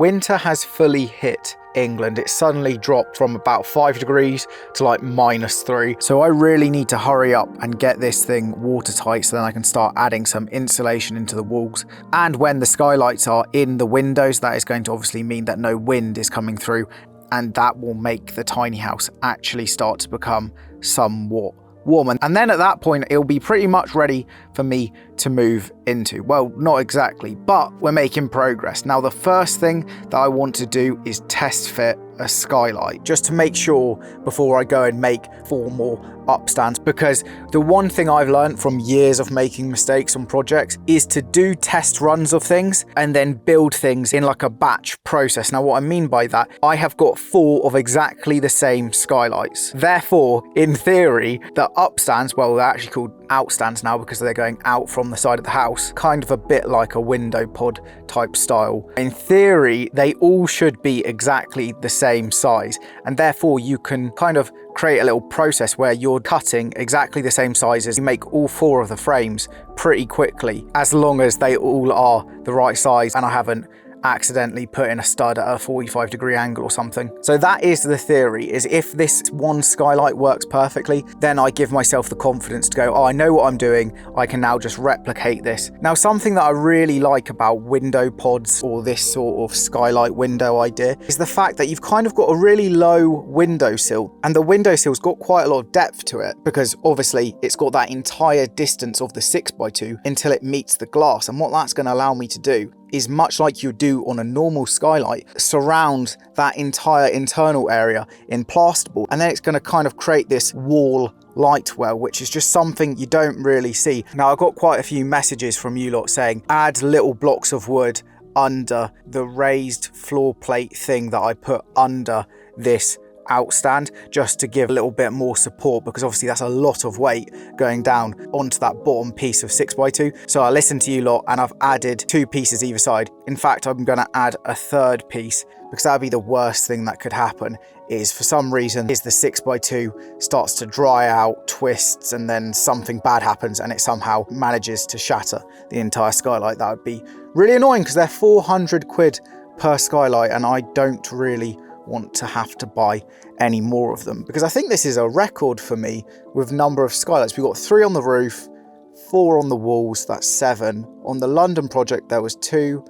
winter has fully hit England. It suddenly dropped from about 5 degrees to like -3. So I really need to hurry up and get this thing watertight so then I can start adding some insulation into the walls. And when the skylights are in the windows, that is going to obviously mean that no wind is coming through, and that will make the tiny house actually start to become somewhat warm. And then at that point, it'll be pretty much ready for me to move into. Well, not exactly, but we're making progress. Now, the first thing that I want to do is test fit a skylight, just to make sure before I go and make 4 more upstands, because the one thing I've learned from years of making mistakes on projects is to do test runs of things and then build things in like a batch process. Now, what I mean by that, I have got 4 of exactly the same skylights. Therefore, in theory, the upstands, well, they're actually called outstands now because they're going out from the side of the house, kind of a bit like a window pod type style. In theory, they all should be exactly the same size, and therefore you can kind of create a little process where you're cutting exactly the same sizes. You make all 4 of the frames pretty quickly, as long as they all are the right size and I haven't accidentally put in a stud at a 45-degree angle or something. So that is the theory, is if this one skylight works perfectly, then I give myself the confidence to go, oh, I know what I'm doing, I can now just replicate this. Now, something that I really like about window pods or this sort of skylight window idea is the fact that you've kind of got a really low windowsill, and the windowsill's got quite a lot of depth to it because obviously it's got that entire distance of the 6x2 until it meets the glass. And what that's going to allow me to do is, much like you do on a normal skylight, surround that entire internal area in plasterboard, and then it's going to kind of create this wall light well, which is just something you don't really see. Now, I got quite a few messages from you lot saying add little blocks of wood under the raised floor plate thing that I put under this outstand, just to give a little bit more support, because obviously that's a lot of weight going down onto that bottom piece of 6x2. So I listened to you lot and I've added 2 pieces either side. In fact, I'm going to add a 3rd piece, because that'd be the worst thing that could happen, is for some reason is the 6x2 starts to dry out, twists, and then something bad happens and it somehow manages to shatter the entire skylight. That would be really annoying because they're 400 quid per skylight, and I don't really want to have to buy any more of them, because I think this is a record for me with number of skylights. We've got 3 on the roof, 4 on the walls, that's 7. On the London project there was 2,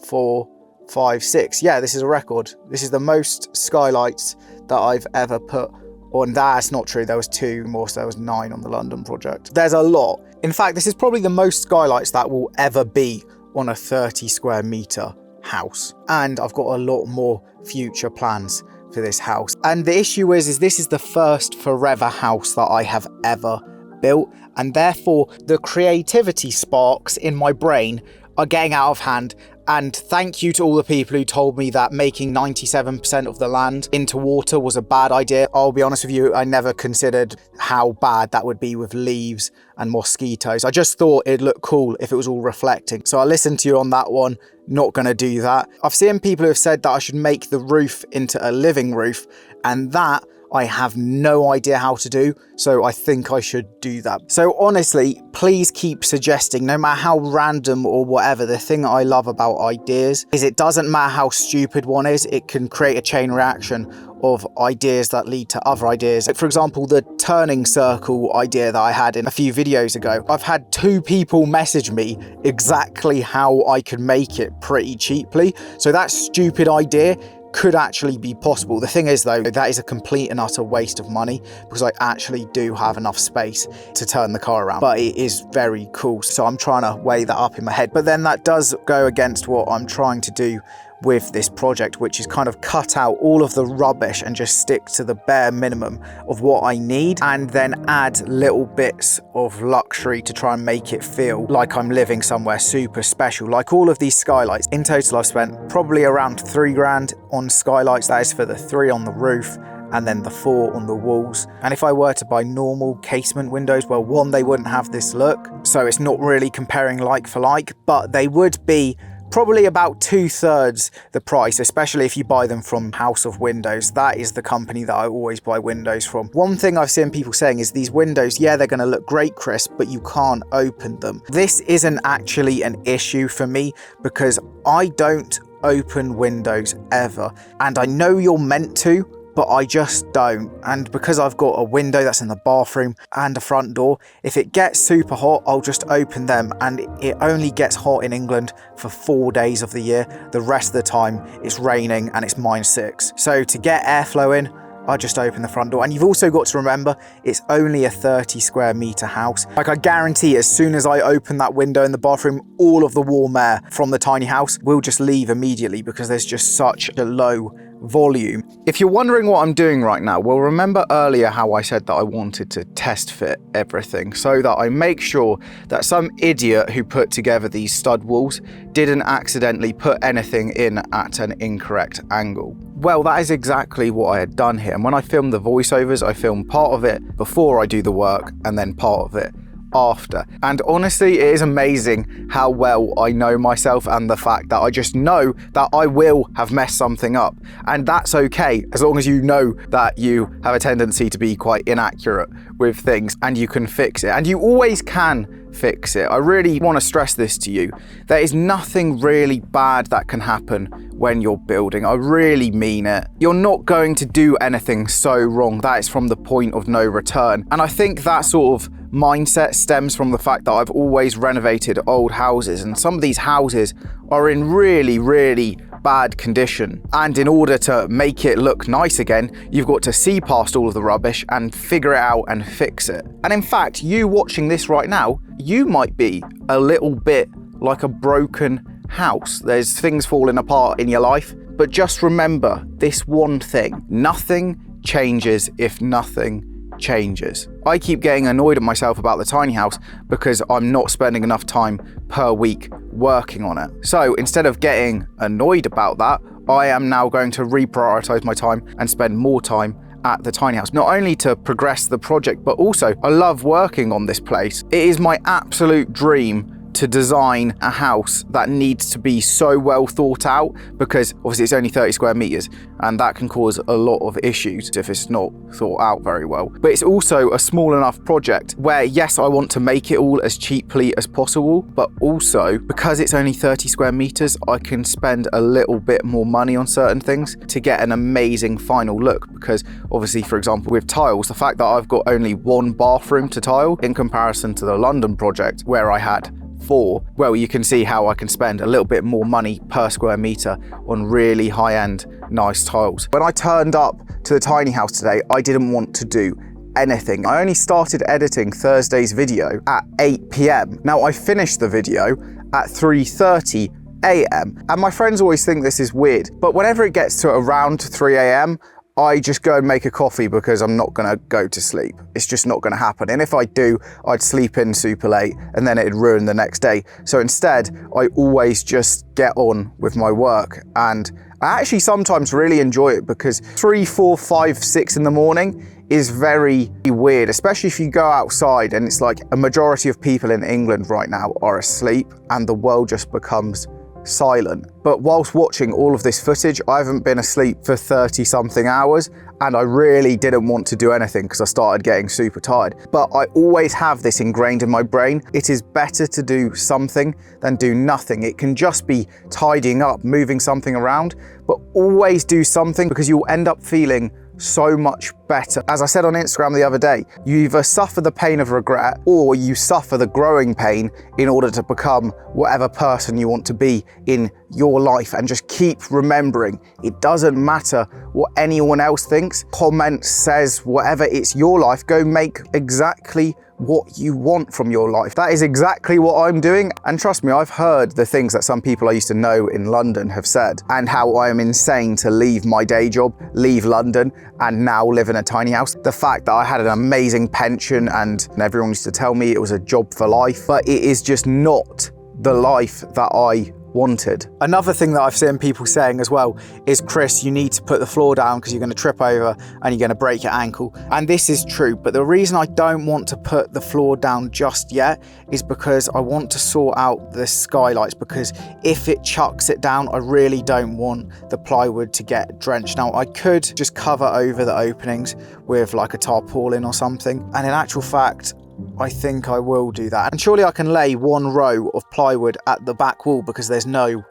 4, 5, 6. Yeah, this is a record. This is the most skylights that I've ever put on. That's not true, there was 2 more, so there was 9 on the London project. There's a lot. In fact, this is probably the most skylights that will ever be on a 30 square meter house, and I've got a lot more future plans for this house. And the issue is this is the first forever house that I have ever built, and therefore the creativity sparks in my brain are getting out of hand. And thank you to all the people who told me that making 97% of the land into water was a bad idea. I'll be honest with you, I never considered how bad that would be with leaves and mosquitoes. I just thought it'd look cool if it was all reflecting. So I listened to you on that one, not gonna do that. I've seen people who have said that I should make the roof into a living roof, and that I have no idea how to do, so I think I should do that. So honestly, please keep suggesting, no matter how random or whatever. The thing I love about ideas is it doesn't matter how stupid one is, it can create a chain reaction of ideas that lead to other ideas. Like, for example, the turning circle idea that I had in a few videos ago. I've had 2 people message me exactly how I could make it pretty cheaply. So that stupid idea could actually be possible. The thing is though, that is a complete and utter waste of money, because I actually do have enough space to turn the car around, but it is very cool. So I'm trying to weigh that up in my head, but then that does go against what I'm trying to do with this project, which is kind of cut out all of the rubbish and just stick to the bare minimum of what I need, and then add little bits of luxury to try and make it feel like I'm living somewhere super special. Like all of these skylights, in total I've spent probably around 3 grand on skylights. That is for the 3 on the roof and then the 4 on the walls. And if I were to buy normal casement windows, well, one, they wouldn't have this look, so it's not really comparing like for like, but they would be probably about 2/3 the price, especially if you buy them from House of Windows. That is the company that I always buy windows from. One thing I've seen people saying is these windows, yeah, they're going to look great crisp, but you can't open them. This isn't actually an issue for me because I don't open windows ever. And I know you're meant to, but I just don't. And because I've got a window that's in the bathroom and a front door, if it gets super hot, I'll just open them, and it only gets hot in England for 4 days of the year. The rest of the time it's raining and it's -6. So to get airflow in, I just open the front door. And you've also got to remember, it's only a 30 square meter house. Like, I guarantee as soon as I open that window in the bathroom, all of the warm air from the tiny house will just leave immediately because there's just such a low volume. If you're wondering what I'm doing right now, well, remember earlier how I said that I wanted to test fit everything so that I make sure that some idiot who put together these stud walls didn't accidentally put anything in at an incorrect angle. Well, that is exactly what I had done here. And when I filmed the voiceovers, I filmed part of it before I do the work and then part of it after. And honestly, it is amazing how well I know myself, and the fact that I just know that I will have messed something up. And that's okay, as long as you know that you have a tendency to be quite inaccurate with things and you can fix it. And you always can fix it. I really want to stress this to you. There is nothing really bad that can happen when you're building. I really mean it. You're not going to do anything so wrong. That is from the point of no return. And I think that sort of mindset stems from the fact that I've always renovated old houses, and some of these houses are in really, really bad condition. And in order to make it look nice again, you've got to see past all of the rubbish and figure it out and fix it. And in fact, you watching this right now, you might be a little bit like a broken house. There's things falling apart in your life, but just remember this one thing: nothing changes if nothing changes. I keep getting annoyed at myself about the tiny house because I'm not spending enough time per week working on it. So instead of getting annoyed about that, I am now going to reprioritize my time and spend more time at the tiny house, not only to progress the project, but also I love working on this place. It is my absolute dream to design a house that needs to be so well thought out, because obviously it's only 30 square meters and that can cause a lot of issues if it's not thought out very well. But it's also a small enough project where, yes, I want to make it all as cheaply as possible, but also because it's only 30 square meters, I can spend a little bit more money on certain things to get an amazing final look. Because obviously, for example, with tiles, the fact that I've got only one bathroom to tile in comparison to the London project where I had 4, well, you can see how I can spend a little bit more money per square meter on really high-end nice tiles. When I turned up to the tiny house today, I didn't want to do anything. I only started editing Thursday's video at 8 p.m. Now, I finished the video at 3:30 a.m. and my friends always think this is weird, but whenever it gets to around 3 a.m, I just go and make a coffee because I'm not gonna go to sleep. It's just not gonna happen. And if I do, I'd sleep in super late and then it'd ruin the next day. So instead, I always just get on with my work. And I actually sometimes really enjoy it because 3, 4, 5, 6 in the morning is very weird, especially if you go outside and it's like a majority of people in England right now are asleep and the world just becomes silent. But whilst watching all of this footage, I haven't been asleep for 30 something hours, and I really didn't want to do anything because I started getting super tired. But I always have this ingrained in my brain: it is better to do something than do nothing. It can just be tidying up, moving something around, but always do something because you'll end up feeling so much better. As I said on Instagram the other day, you either suffer the pain of regret or you suffer the growing pain in order to become whatever person you want to be in your life. And just keep remembering, it doesn't matter what anyone else thinks, comments, says, whatever, it's your life. Go make exactly what you want from your life. That is exactly what I'm doing. And trust me, I've heard the things that some people I used to know in London have said, and how I am insane to leave my day job, leave London, and now live in a tiny house. The fact that I had an amazing pension and everyone used to tell me it was a job for life, but it is just not the life that I wanted. Another thing that I've seen people saying as well is, Chris, you need to put the floor down because you're going to trip over and you're going to break your ankle. And this is true, but the reason I don't want to put the floor down just yet is because I want to sort out the skylights, because if it chucks it down, I really don't want the plywood to get drenched. Now, I could just cover over the openings with like a tarpaulin or something, and in actual fact, I think I will do that. And surely I can lay one row of plywood at the back wall because there's no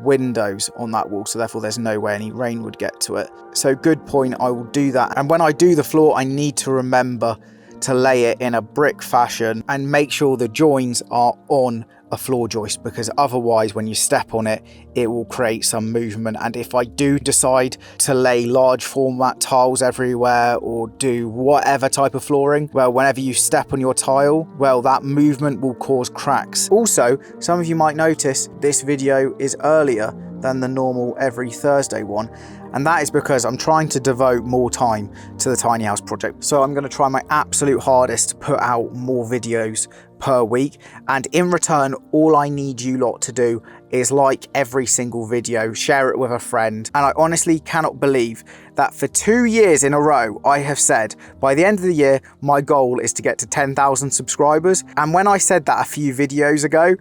windows on that wall, so therefore there's no way any rain would get to it. So good point, I will do that. And when I do the floor, I need to remember to lay it in a brick fashion and make sure the joins are on a floor joist, because otherwise when you step on it, it will create some movement. And if I do decide to lay large format tiles everywhere or do whatever type of flooring, well, whenever you step on your tile, well, that movement will cause cracks. Also, some of you might notice this video is earlier than the normal every Thursday one, and that is because I'm trying to devote more time to the tiny house project. So I'm going to try my absolute hardest to put out more videos per week, and in return, all I need you lot to do is like every single video, share it with a friend. And I honestly cannot believe that for 2 years in a row, I have said by the end of the year, my goal is to get to 10,000 subscribers. And when I said that a few videos ago,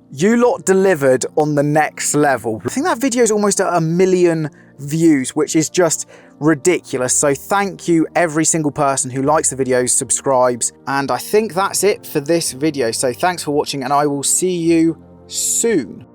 you lot delivered on the next level. I think that video is almost at 1 million views, which is just ridiculous. So thank you every single person who likes the videos, subscribes, and I think that's it for this video. So thanks for watching, and I will see you soon.